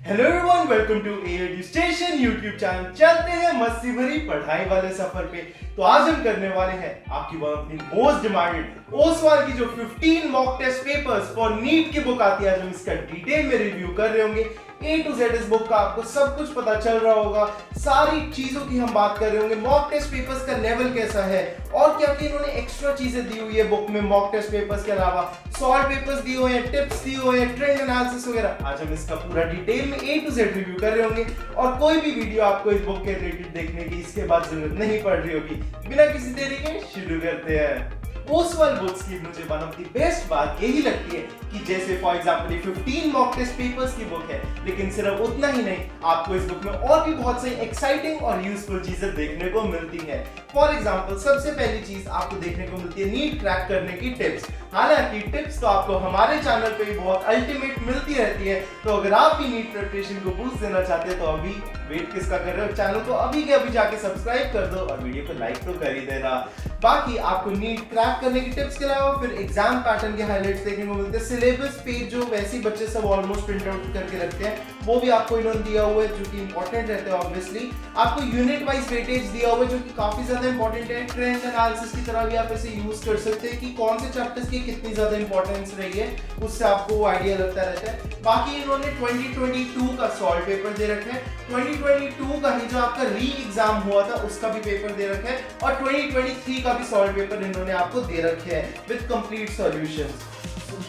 Hello everyone, welcome to AID station YouTube channel. चलते हैं मस्ती भरी पढ़ाई वाले सफर पे। तो आज हम करने वाले हैं आपकी वन अपनी मोस्ट डिमांडेड ओसवाल की जो 15 mock test papers for NEET की बुक आती है। आज हम इसका डिटेल में रिव्यू कर रहे होंगे। ए टू जेड इस बुक का आपको सब कुछ पता चल रहा होगा, सारी चीजों की हम बात कर रहे होंगे। मॉक टेस्ट पेपर्स का लेवल कैसा है और क्या क्या इन्होंने एक्स्ट्रा चीजें दी हुई है बुक में मॉक टेस्ट पेपर्स के अलावा। सॉल्व पेपर्स दिए हुए हैं, टिप्स दिए हुए हैं, ट्रेंड एनालिसिस वगैरह। आज हम इसका पूरा डिटेल में ए टू जेड रिव्यू कर रहे होंगे और कोई भी वीडियो आपको इस बुक के रिलेटेड देखने की इसके बाद जरूरत नहीं पड़ रही होगी। बिना किसी देरी के शुरू करते हैं। ओसवाल बुक्स की मुझे वन ऑफ द बेस्ट बात यही लगती है कि जैसे फॉर एग्जांपल ये 15 मॉक टेस्ट पेपर्स की बुक है, लेकिन सिर्फ उतना ही नहीं, आपको इस बुक में और भी बहुत सारी एक्साइटिंग और यूजफुल चीजें देखने को मिलती हैं। फॉर एग्जांपल सबसे पहली चीज आपको देखने को मिलती है नीट क्रैक करने की टिप्स। हालांकि टिप्स तो आपको हमारे चैनल पे भी बहुत अल्टीमेट मिलती रहती है, तो अगर आप भी नीट प्रिपरेशन को बूस्ट देना चाहते हैं तो अभी वेट किसका कर रहे हो, चैनल को अभी के अभी जाके सब्सक्राइब कर दो और वीडियो को लाइक तो कर ही देना। बाकी आपको नीट क्रैक करने की टिप्स के अलावा फिर एग्जाम पैटर्न के हाइलाइट्स देखने को मिलते हैं। सिलेबस पेज जो वैसे बच्चे सब ऑलमोस्ट प्रिंट आउट करके रखते हैं वो भी आपको इन्होंने दिया हुआ है, जो कि इंपॉर्टेंट रहते हैं। ऑब्वियसली आपको यूनिट वाइज वेटेज दिया हुआ है जो कि काफी ज्यादा इंपॉर्टेंट है। ट्रेंड एनालिसिस की तरह भी आप इसे यूज कर सकते हैं कि कौन से चैप्टर्स की कितनी ज्यादा इंपॉर्टेंस रही है, उससे आपको आइडिया लगता रहता है। बाकी इन्होंने 2022 का सॉल्व पेपर दे रखे हैं, 2022 का ही जो आपका री एग्जाम हुआ था उसका भी पेपर दे रखा है और 2023 का भी सॉल्व पेपर इन्होंने आपको दे रखे हैं विद कंप्लीट सॉल्यूशंस।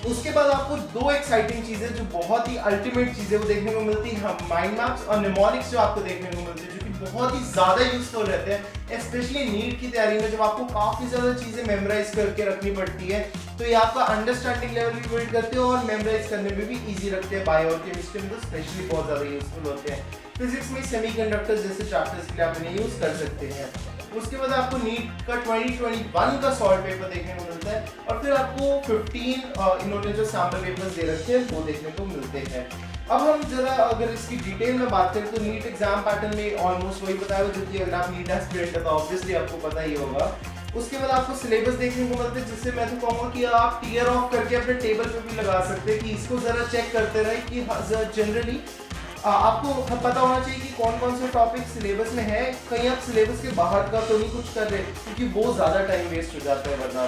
उसके बाद आपको दो एक्साइटिंग चीजें जो बहुत ही अल्टीमेट चीजें वो देखने को मिलती है, माइंड मैप्स और निमोनिक्स जो आपको देखने को मिलते हैं, जो कि बहुत ही ज्यादा यूजफुल रहते हैं स्पेशली नीट की तैयारी में, जब आपको काफी ज्यादा चीजें मेमोराइज करके रखनी पड़ती है। तो ये आपका अंडरस्टैंडिंग लेवल भी बिल्ड करते हो और मेमोराइज करने में भी इजी रखते हैं। बायो और केमिस्ट्री में तो स्पेशली बहुत ज्यादा यूजफुल होते हैं। फिजिक्स में सेमीकंडक्टर्स जैसे चैप्टर्स के लिए आप इन्हें यूज कर सकते हैं। उसके बाद आपको नीट का 2021 का सॉल्व पेपर देखने को मिलता है और फिर आपको 15 इन्होंने जो सैंपल पेपर्स दे रखे हैं वो देखने को मिलते हैं। अब हम जरा अगर इसकी डिटेल में बात करें तो नीट एग्जाम पैटर्न में ऑलमोस्ट वही बताया हुआ, जो कि अगर आप नीट एस्पिरेंट है तो ऑब्वियसली आपको पता ही होगा। उसके बाद आपको सिलेबस देखने को मिलता है, जिससे मैं तो कहूँगा कि आप टीयर ऑफ करके अपने टेबल पे भी लगा सकते हैं कि इसको जरा चेक करते रहे कि जनरली आपको पता होना चाहिए कि कौन कौन से टॉपिक सिलेबस में है। कहीं आप सिलेबस के बाहर का तो नहीं कुछ कर रहे, क्योंकि वो ज़्यादा टाइम वेस्ट हो जाता है वरना।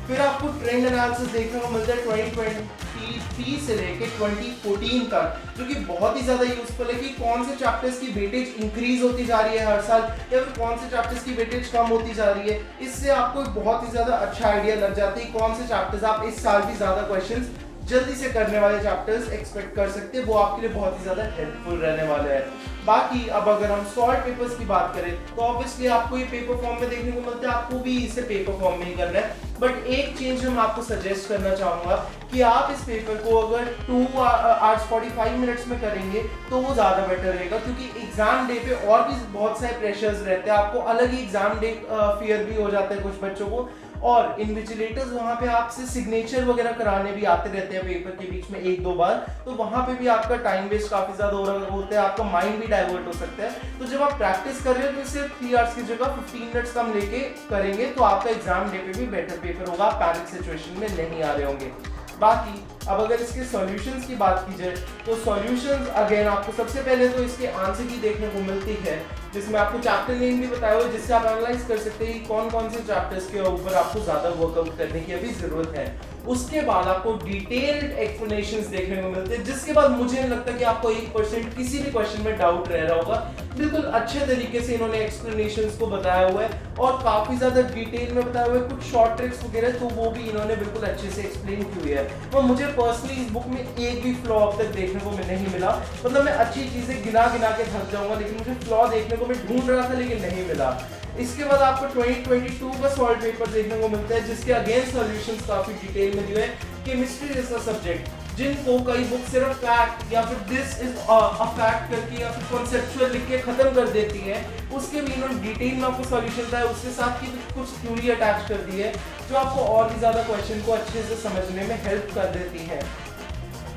फिर आपको ट्रेंड एनालिसिस देखने को मिलता है 2023 से लेके 2014 तक, जो कि बहुत ही ज़्यादा यूजफुल है कि कौन से चैप्टर्स की वेटेज इंक्रीज होती जा रही है हर साल या फिर कौन से चैप्टर्स की वेटेज कम होती जा रही है। इससे आपको बहुत ही ज़्यादा अच्छा आइडिया लग जाता है कौन से चैप्टर्स आप इस साल भी ज़्यादा क्वेश्चंस जल्दी से करने वाले चैप्टर्स एक्सपेक्ट कर सकते हैं, वो आपके लिए बहुत ही ज्यादा हेल्पफुल रहने वाले हैं। बाकी अब अगर हम सॉल्व पेपर्स की बात करें तो ऑब्वियसली आपको ये पेपर फॉर्म में देखने को मिलता है, आपको भी इसे पेपर फॉर्म में ही करना है। बट एक चेंज जो मैं आपको सजेस्ट करना चाहूंगा कि आप इस पेपर को अगर 2 hours 45 मिनट्स में करेंगे तो वो ज़्यादा बेटर रहेगा, क्योंकि एग्जाम डे पे और भी बहुत सारे प्रेशर्स रहते हैं। आपको अलग ही एग्जाम डे फियर भी हो जाता है कुछ बच्चों को, और इन्विजिलेटर्स वहाँ पे आपसे सिग्नेचर वगैरह कराने भी आते रहते हैं पेपर के बीच में 1-2 बार, तो वहाँ पे भी आपका टाइम वेस्ट काफ़ी ज़्यादा हो रहा होता है, आपका माइंड भी डाइवर्ट हो सकता है। तो जब आप प्रैक्टिस कर रहे हो तो सिर्फ 3 hours की जगह 15 मिनट्स कम लेके करेंगे तो आपका एग्जाम डे पे भी बेटर पेपर होगा, आप पैनिक सिचुएशन में नहीं आ रहे होंगे। बाकी अब अगर इसके सॉल्यूशंस की बात की जाए तो सॉल्यूशंस अगेन आपको सबसे पहले तो इसके आंसर की देखने को मिलती है, जिसमें आपको चैप्टर नेम भी बताया हुआ है, जिससे आप एनालाइज कर सकते हैं कि कौन कौन से चैप्टर्स के ऊपर आपको ज़्यादा वर्कआउट करने की अभी ज़रूरत है। उसके बाद आपको डिटेल्ड एक्सप्लेनेशंस देखने को मिलते हैं, जिसके बाद मुझे नहीं लगता कि आपको 1% किसी भी क्वेश्चन में डाउट रह रहा होगा। बिल्कुल अच्छे तरीके से इन्होंने एक्सप्लेनेशंस को बताया हुआ है और काफ़ी ज़्यादा डिटेल में बताया हुआ है। कुछ शॉर्ट ट्रिक्स वगैरह तो वो भी इन्होंने बिल्कुल अच्छे से एक्सप्लेन की हुई है। और मुझे पर्सनली इस बुक में एक भी फ्लॉ अब तक देखने को नहीं मिला। मतलब मैं अच्छी चीज़ें गिना गिना के थक जाऊंगा, लेकिन मुझे फ्लॉ देखने को मैं ढूंढ रहा था लेकिन नहीं मिला। इसके बाद आपको 2022 का सॉल्व पेपर देखने को मिलता है, जिसके अगेन सॉल्यूशंस काफ़ी डिटेल में दिए हैं। केमिस्ट्री जैसा सब्जेक्ट जिनको कई बुक सिर्फ फैक्ट या फिर दिस इज अ फैक्ट करके या फिर कॉन्सेप्चुअल लिख के खत्म कर देती है, उसके भी इन्होंने डिटेल में आपको सॉल्यूशन दिया है, उसके साथ की कुछ थ्योरी अटैच कर दी है जो आपको और भी ज़्यादा क्वेश्चन को अच्छे से समझने में हेल्प कर देती है।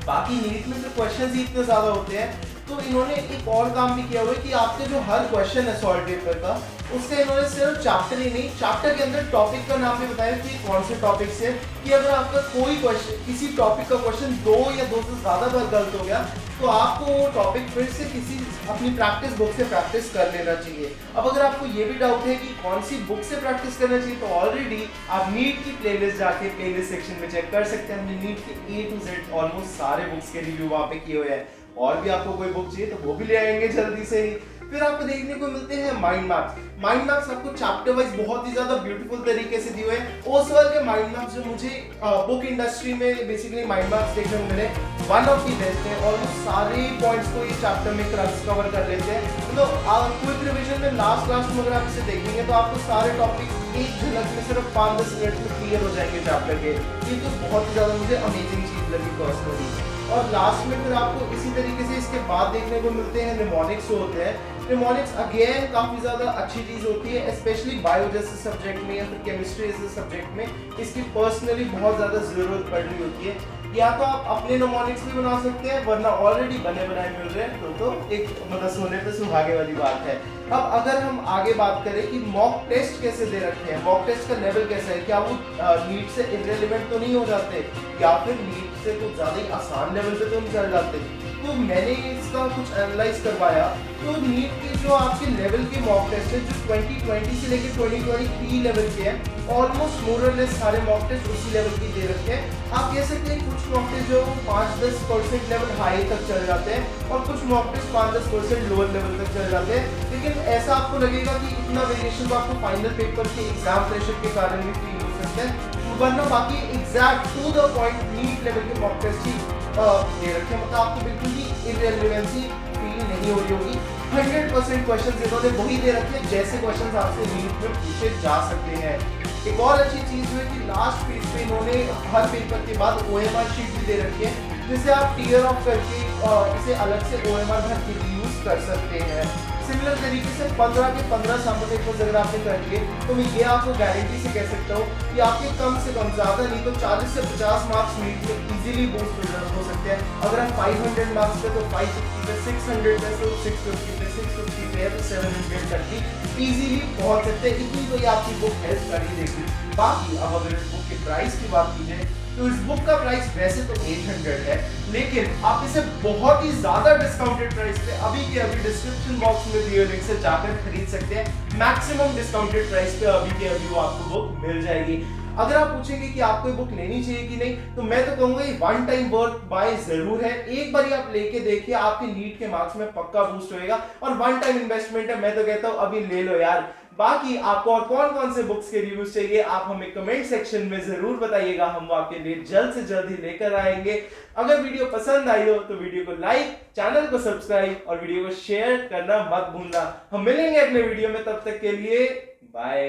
बाकी नीट में तो क्वेश्चन ही इतने ज़्यादा होते हैं तो इन्होंने एक और काम भी किया हुआ है कि आपके जो हर क्वेश्चन है सॉल्व पेपर का, उससे इन्होंने सिर्फ चैप्टर ही नहीं, चैप्टर के अंदर टॉपिक का नाम भी बताया कि कौन से टॉपिक से, कि अगर आपका कोई क्वेश्चन, किसी टॉपिक का क्वेश्चन 2 या 2 से ज्यादा बार गलत हो गया, तो आपको वो टॉपिक फिर से किसी अपनी प्रैक्टिस बुक से प्रैक्टिस कर लेना चाहिए। अब अगर आपको ये भी डाउट है कि कौन सी बुक से प्रैक्टिस करना चाहिए, तो ऑलरेडी आप नीट की प्लेलिस्ट जाके प्लेलिस्ट सेक्शन में चेक कर सकते हैं। हमने नीट के A to Z ऑलमोस्ट सारे बुक्स के रिव्यू वहाँ पे किए हुए हैं। और भी आपको कोई बुक चाहिए तो वो भी ले आएंगे जल्दी से ही। फिर आपको देखने को मिलते हैं माइंड मैप्स। माइंड मैप्स आपको चैप्टर वाइज बहुत ही ज्यादा ब्यूटीफुल तरीके से दिए हुए हैं। ओसवाल के माइंड मैप्स जो मुझे बुक इंडस्ट्री में बेसिकली माइंड मैप्स देखने को मिले, वन ऑफ दी बेस्ट है। ऑलमोस्ट सारे पॉइंट्स को ये चैप्टर में कवर कर लेते हैं। तो क्विक रिवीजन में लास्ट में अगर आप इसे देखेंगे तो आपको सारे टॉपिक एक झलक में सिर्फ 5-10 मिनट में क्लियर हो जाएंगे चैप्टर के। ये तो बहुत ही ज्यादा मुझे अमेजिंग चीज लगी पर्सनली। और लास्ट में फिर आपको इसी तरीके से इसके बाद देखने को मिलते हैं निमोनिक्स होते हैं। निमोनिक्स अगेन काफी ज्यादा अच्छी चीज होती है, स्पेशली बायो जैसे सब्जेक्ट में या फिर केमिस्ट्री जैसे सब्जेक्ट में इसकी पर्सनली बहुत ज्यादा जरूरत पड़ रही होती है। या तो आप अपने निमोनिक्स भी बना सकते हैं, वरना ऑलरेडी बने बनाए मिल रहे हैं तो एक मतलब सोने पे सुहागे वाली बात है। अब अगर हम आगे बात करें कि मॉक टेस्ट कैसे दे रखे हैं, मॉक टेस्ट का लेवल कैसा है, क्या वो नीट से इररिलेवेंट तो नहीं हो जाते, या फिर नीट से कुछ ज्यादा ही आसान लेवल पे तो नहीं चल जाते। तो मैंने इसका कुछ एनालाइज करवाया, तो नीट के जो आपके लेवल के मॉक टेस्ट है जो 2020 से लेकर 2023 लेवल के हैं, ऑलमोस्ट मोर और लेस सारे मॉक टेस्ट उसी लेवल के दे रखे हैं। आप कह सकते हैं कुछ मॉक टेस्ट जो 5-10% लेवल हाई तक चल जाते हैं और कुछ मॉक टेस्ट 5-10% लोअर लेवल तक चल जाते हैं। लेकिन ऐसा आपको लगेगा कि इतना वेरिएशन तो आपको फाइनल पेपर के एग्जाम प्रेशर के कारण भी फील हो सकता है, वरना बाकी exact to the point NEET level के मॉक टेस्ट ही दे रखे हैं। मतलब आपको बिल्कुल भी इररिलेवेंसी फील नहीं हो रही होगी। 100% क्वेश्चन इन्होंने वही दे रखे हैं जैसे क्वेश्चन आपसे नीट में पूछे जा सकते हैं। एक और अच्छी चीज है कि लास्ट पेज पे इन्होंने हर पेपर के बाद OMR शीट भी दे रखी है, जिसे आप टीयर ऑफ करके इसे अलग से OMR भर के यूज कर सकते हैं। सिमिलर तरीके से 15 के 15 सैम्पल पेपर्स अगर आपने कर लिए, तो मैं ये आपको गारंटी से कह सकता हूँ कि आपके कम से कम ज्यादा नहीं तो 40 से 50 मार्क्स नीट में इजीली बूस्ट हो सकते हैं। अगर आप 500 मार्क्स पे तो 550 पे, 600 पे तो 650 पे, 650 पे तो 700 तक भी इजीली पहुंच सकते हैं। इतनी तो ये आपकी बुक हेल्प कर ही देगी। बाकी अब अगर इस बुक के प्राइस की बात की जाए तो इस बुक का प्राइस वैसे तो 800 है, लेकिन आप इसे बहुत ही ज्यादा डिस्काउंटेड प्राइस पे अभी के अभी डिस्क्रिप्शन बॉक्स में दिए लिंक से जाकर खरीद सकते हैं। मैक्सिमम डिस्काउंटेड प्राइस पे अभी के अभी वो आपको बुक मिल जाएगी। अगर आप पूछेंगे कि आपको ये बुक लेनी चाहिए कि नहीं, तो मैं तो कहूंगा ये वन टाइम वर्थ बाय जरूर है। एक बार आप लेके देखिए, आपके नीट के मार्क्स में पक्का बूस्ट होएगा और वन टाइम इन्वेस्टमेंट है। मैं तो कहता हूं अभी ले लो यार। बाकी आपको और कौन कौन से बुक्स के रिव्यूज चाहिए आप हमें कमेंट सेक्शन में जरूर बताइएगा, हम आपके लिए जल्द से जल्द ही लेकर आएंगे। अगर वीडियो पसंद आई हो तो वीडियो को लाइक, चैनल को सब्सक्राइब और वीडियो को शेयर करना मत भूलना। हम मिलेंगे अगले वीडियो में, तब तक के लिए बाय।